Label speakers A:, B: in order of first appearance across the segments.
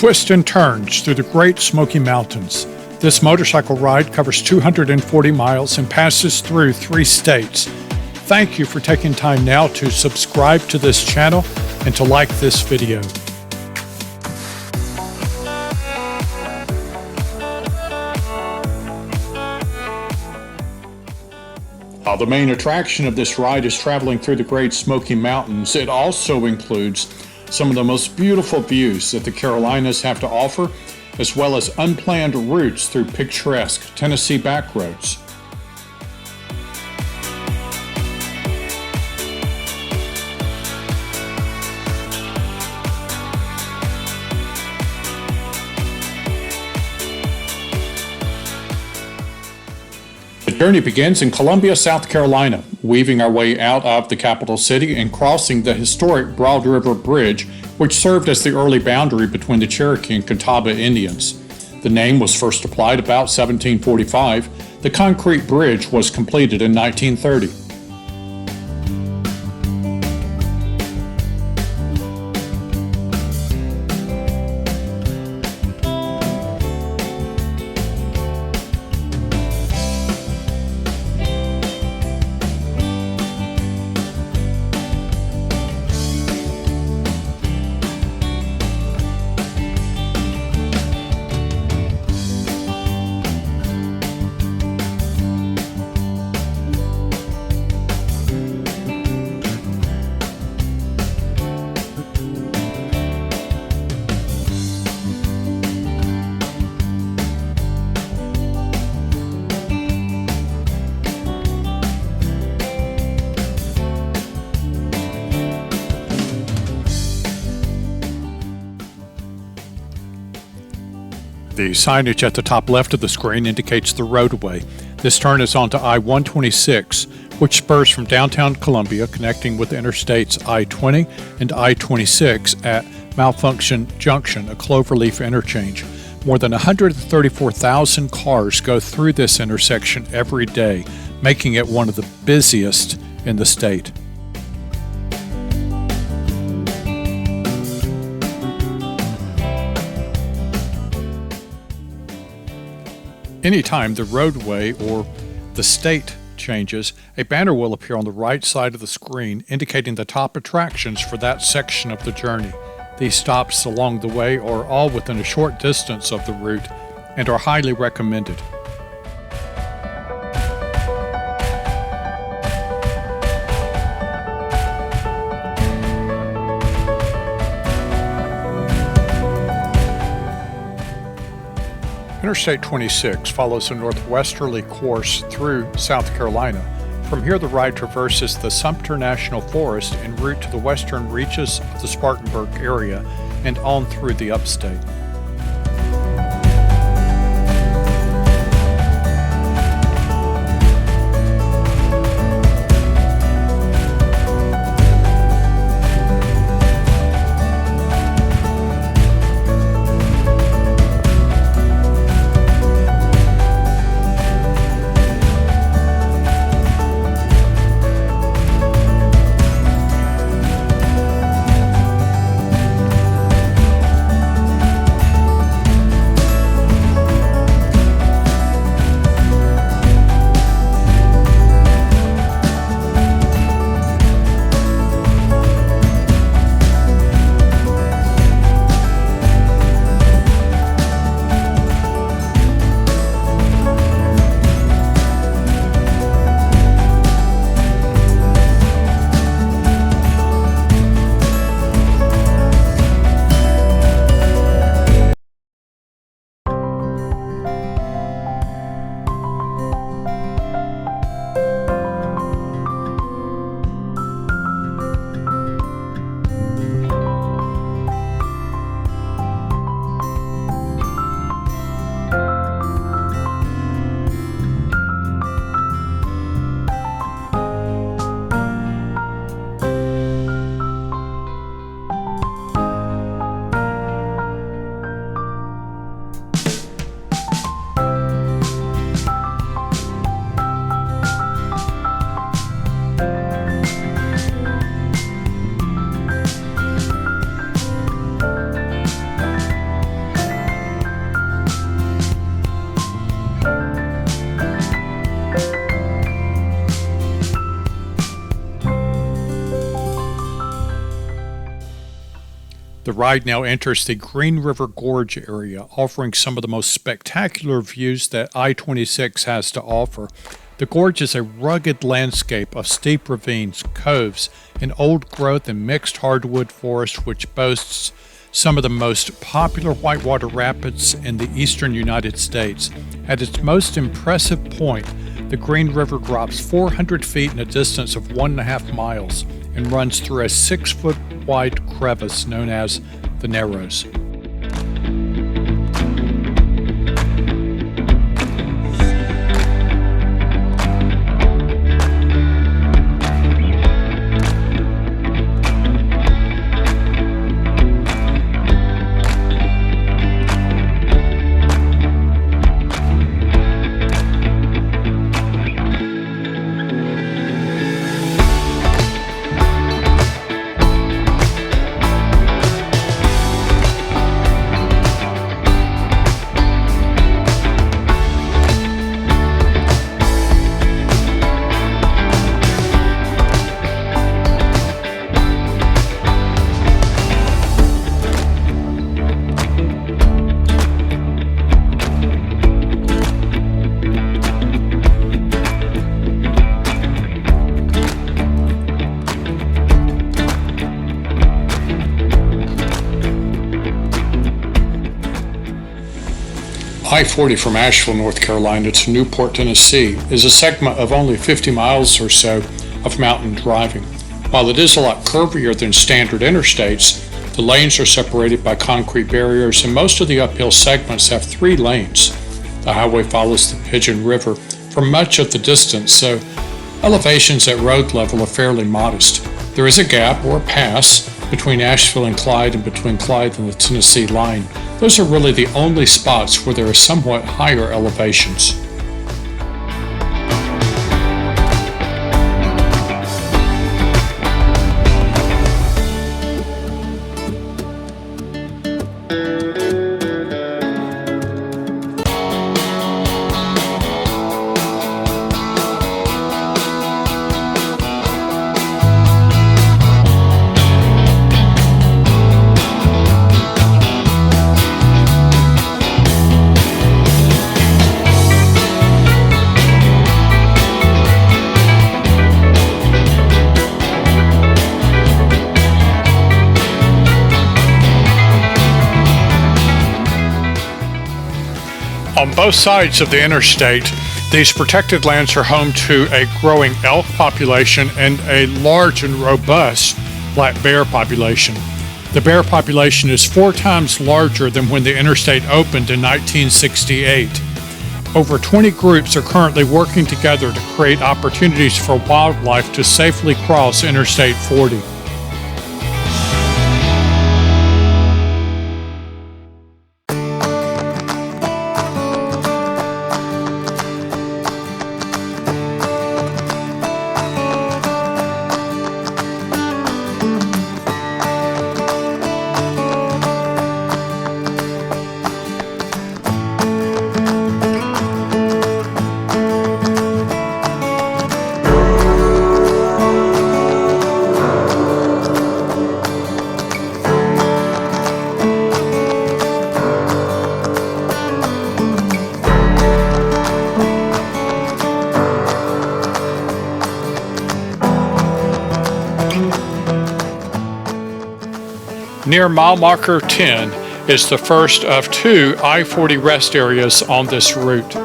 A: twists and turns through the Great Smoky Mountains. This motorcycle ride covers 240 miles and passes through 3 states. Thank you for taking time now to subscribe to this channel and to like this video. While the main attraction of this ride is traveling through the Great Smoky Mountains, it also includes some of the most beautiful views that the Carolinas have to offer, as well as unplanned routes through picturesque Tennessee backroads. The journey begins in Columbia, South Carolina, weaving our way out of the capital city and crossing the historic Broad River Bridge, which served as the early boundary between the Cherokee and Catawba Indians. The name was first applied about 1745. The concrete bridge was completed in 1930. The signage at the top left of the screen indicates the roadway. This turn is onto I-126, which spurs from downtown Columbia, connecting with interstates I-20 and I-26 at Malfunction Junction, a cloverleaf interchange. More than 134,000 cars go through this intersection every day, making it one of the busiest in the state. Anytime the roadway or the state changes, a banner will appear on the right side of the screen indicating the top attractions for that section of the journey. These stops along the way are all within a short distance of the route and are highly recommended. Interstate 26 follows a northwesterly course through South Carolina. From here, the ride traverses the Sumter National Forest en route to the western reaches of the Spartanburg area and on through the upstate. The ride now enters the Green River Gorge area, offering some of the most spectacular views that I-26 has to offer. The gorge is a rugged landscape of steep ravines, coves, and old-growth and mixed hardwood forest which boasts some of the most popular whitewater rapids in the eastern United States. At its most impressive point, the Green River drops 400 feet in a distance of 1.5 miles and runs through a 6-foot wide crevice known as the Narrows. I-40 from Asheville, North Carolina to Newport, Tennessee is a segment of only 50 miles or so of mountain driving. While it is a lot curvier than standard interstates, the lanes are separated by concrete barriers and most of the uphill segments have 3 lanes. The highway follows the Pigeon River for much of the distance, so elevations at road level are fairly modest. There is a gap or a pass between Asheville and Clyde and between Clyde and the Tennessee line. Those are really the only spots where there are somewhat higher elevations. On both sides of the interstate, these protected lands are home to a growing elk population and a large and robust black bear population. The bear population is 4 times larger than when the interstate opened in 1968. Over 20 groups are currently working together to create opportunities for wildlife to safely cross Interstate 40. Near mile marker 10 is the first of 2 I-40 rest areas on this route.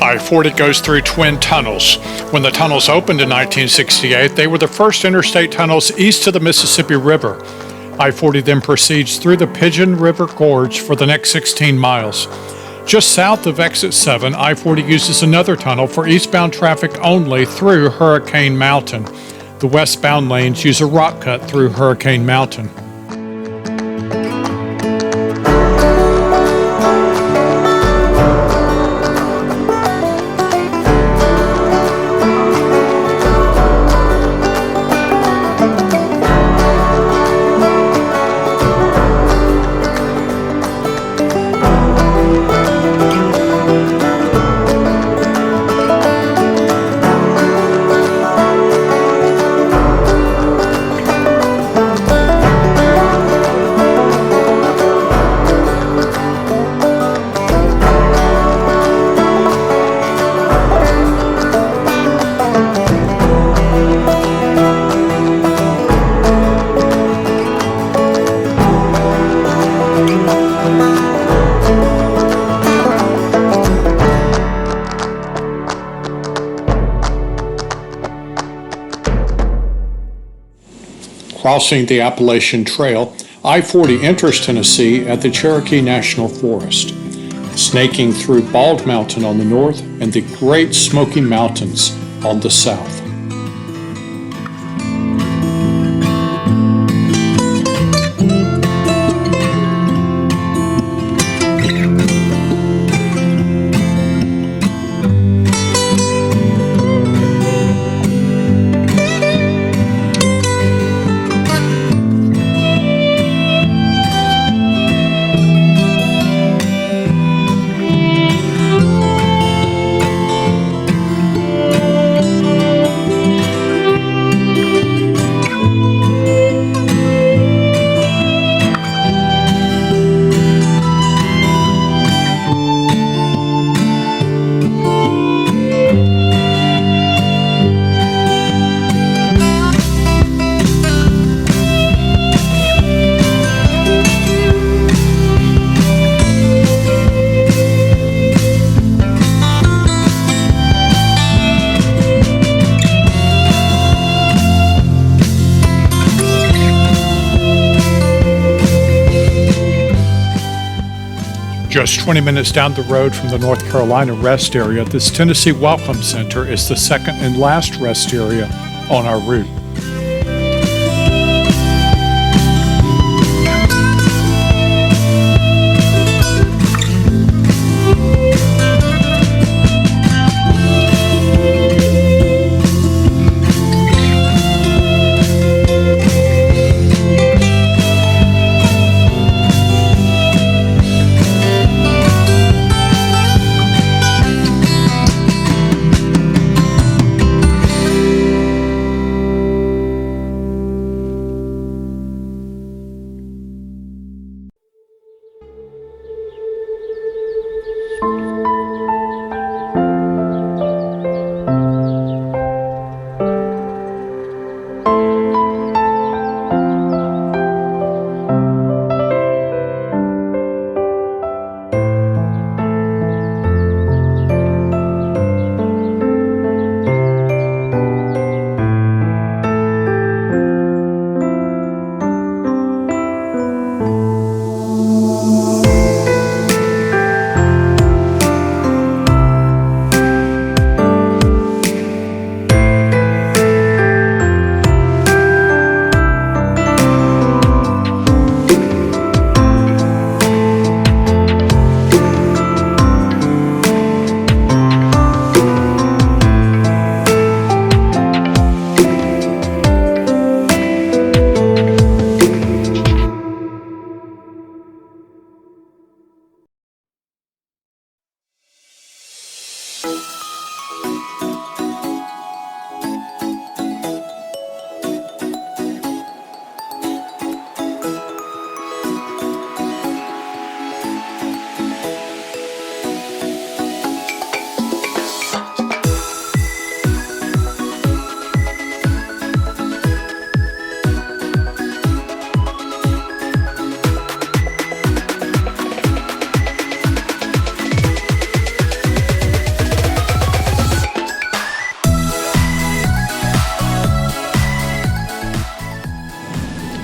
A: I-40 goes through twin tunnels. When the tunnels opened in 1968, they were the first interstate tunnels east of the Mississippi River. I-40 then proceeds through the Pigeon River Gorge for the next 16 miles. Just south of Exit 7, I-40 uses another tunnel for eastbound traffic only through Hurricane Mountain. The westbound lanes use a rock cut through Hurricane Mountain. Crossing the Appalachian Trail, I-40 enters Tennessee at the Cherokee National Forest, snaking through Bald Mountain on the north and the Great Smoky Mountains on the south. Just 20 minutes down the road from the North Carolina rest area, this Tennessee Welcome Center is the second and last rest area on our route.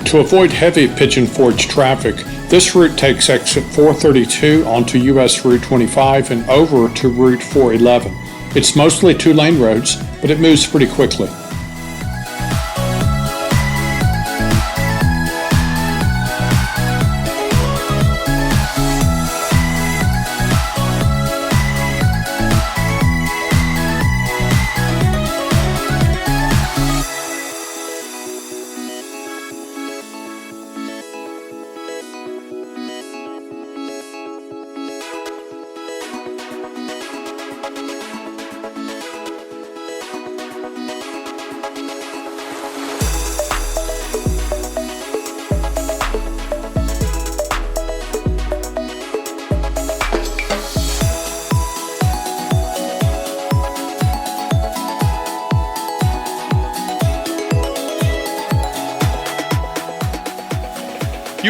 A: To avoid heavy Pigeon Forge traffic, this route takes exit 432 onto US Route 25 and over to Route 411. It's mostly two-lane roads, but it moves pretty quickly.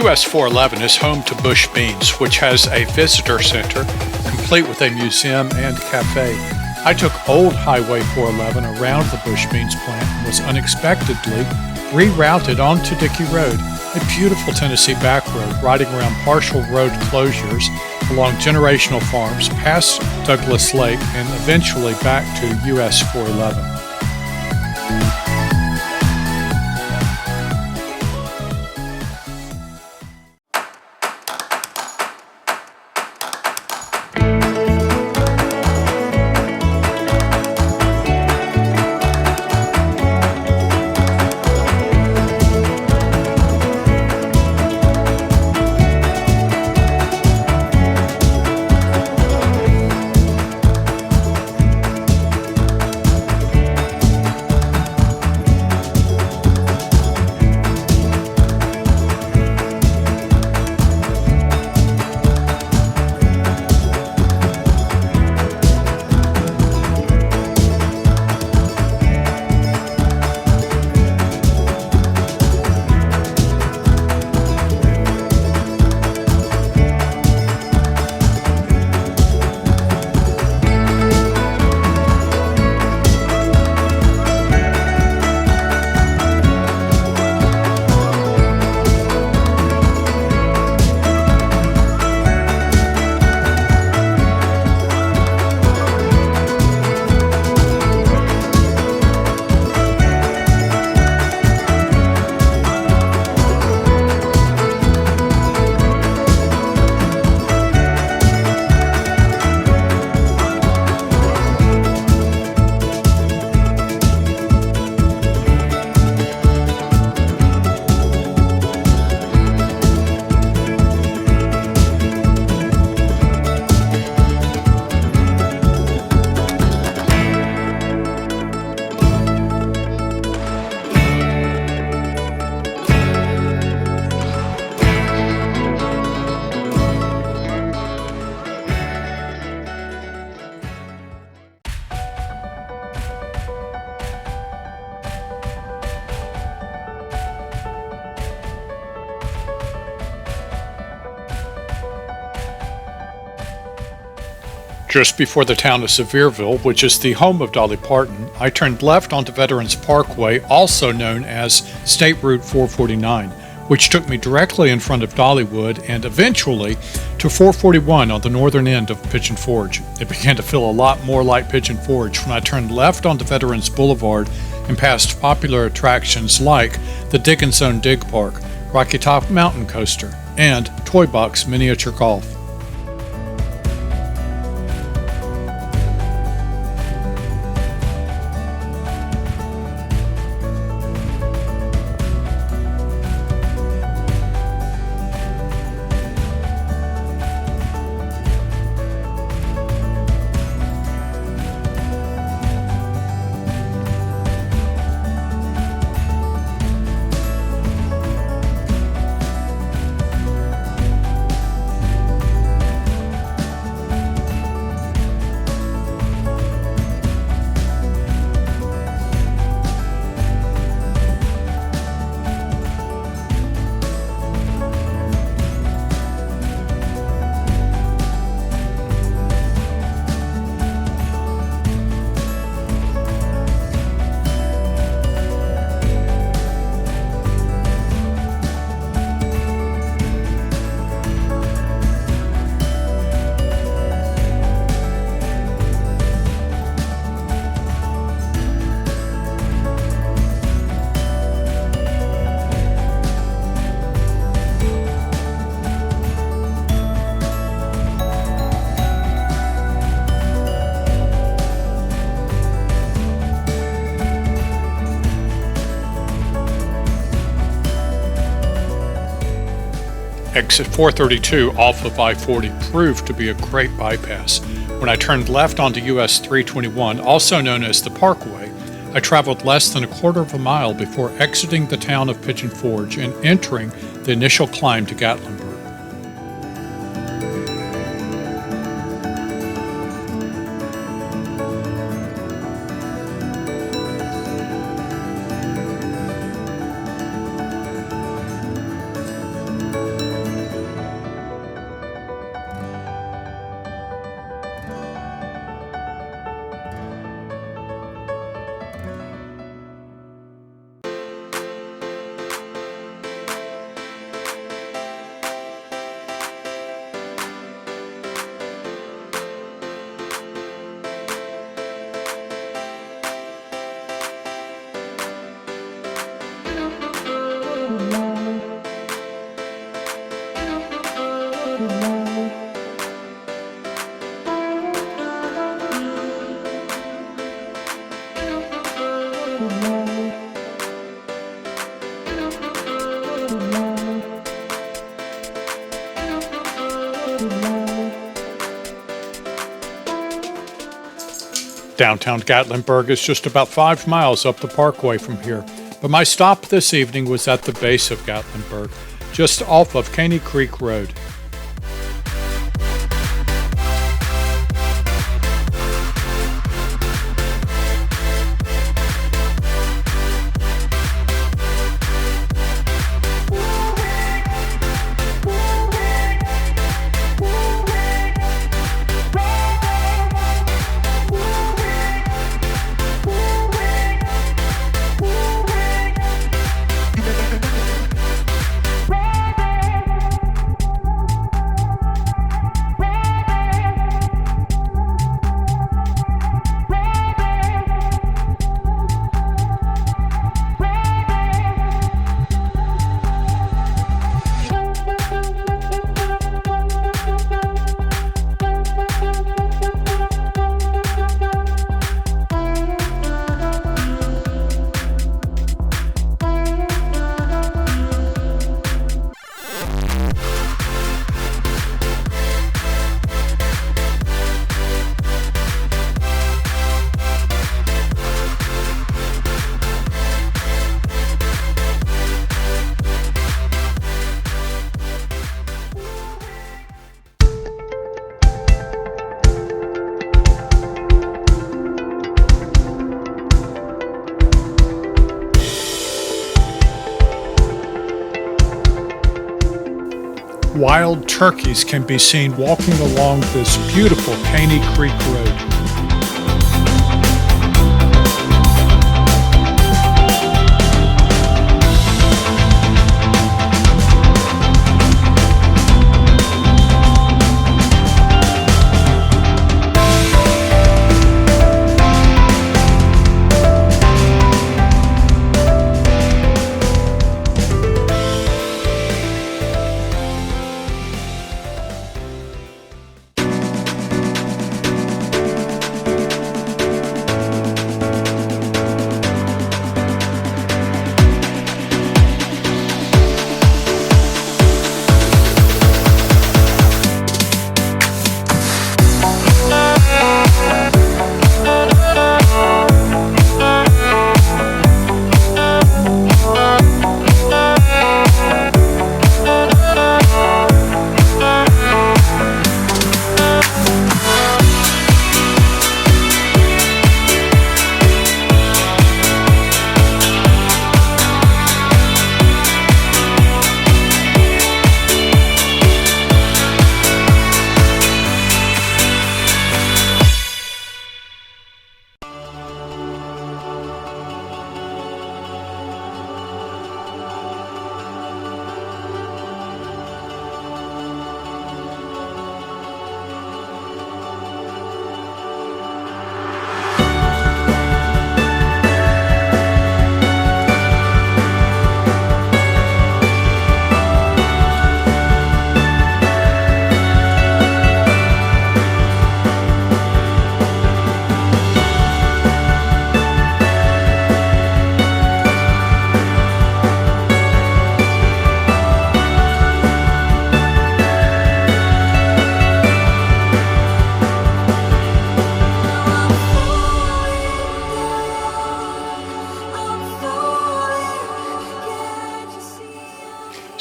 A: US 411 is home to Bush Beans, which has a visitor center, complete with a museum and cafe. I took old Highway 411 around the Bush Beans plant and was unexpectedly rerouted onto Dickey Road, a beautiful Tennessee back road riding around partial road closures along generational farms, past Douglas Lake, and eventually back to US 411. Just before the town of Sevierville, which is the home of Dolly Parton, I turned left onto Veterans Parkway, also known as State Route 449, which took me directly in front of Dollywood and eventually to 441 on the northern end of Pigeon Forge. It began to feel a lot more like Pigeon Forge when I turned left onto Veterans Boulevard and passed popular attractions like the Dig and Zone Dig Park, Rocky Top Mountain Coaster, and Toy Box Miniature Golf. Exit 432 off of I-40 proved to be a great bypass. When I turned left onto US 321, also known as the Parkway, I traveled less than a quarter of a mile before exiting the town of Pigeon Forge and entering the initial climb to Gatlinburg. Downtown Gatlinburg is just about 5 miles up the parkway from here, but my stop this evening was at the base of Gatlinburg, just off of Caney Creek Road. Wild turkeys can be seen walking along this beautiful Caney Creek Road.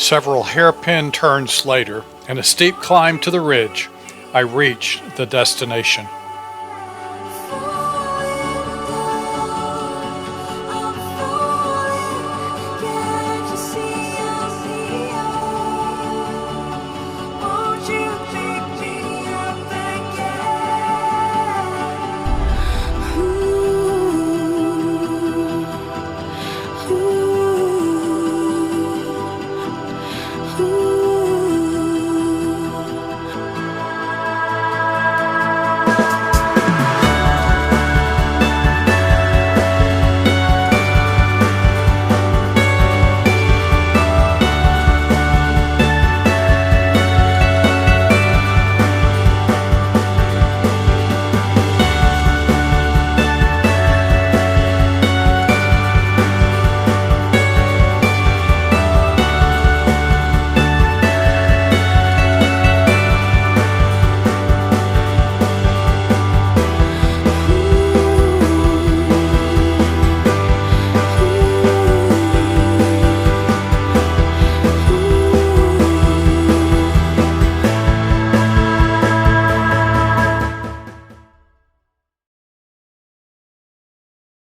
A: Several hairpin turns later and a steep climb to the ridge, I reached the destination.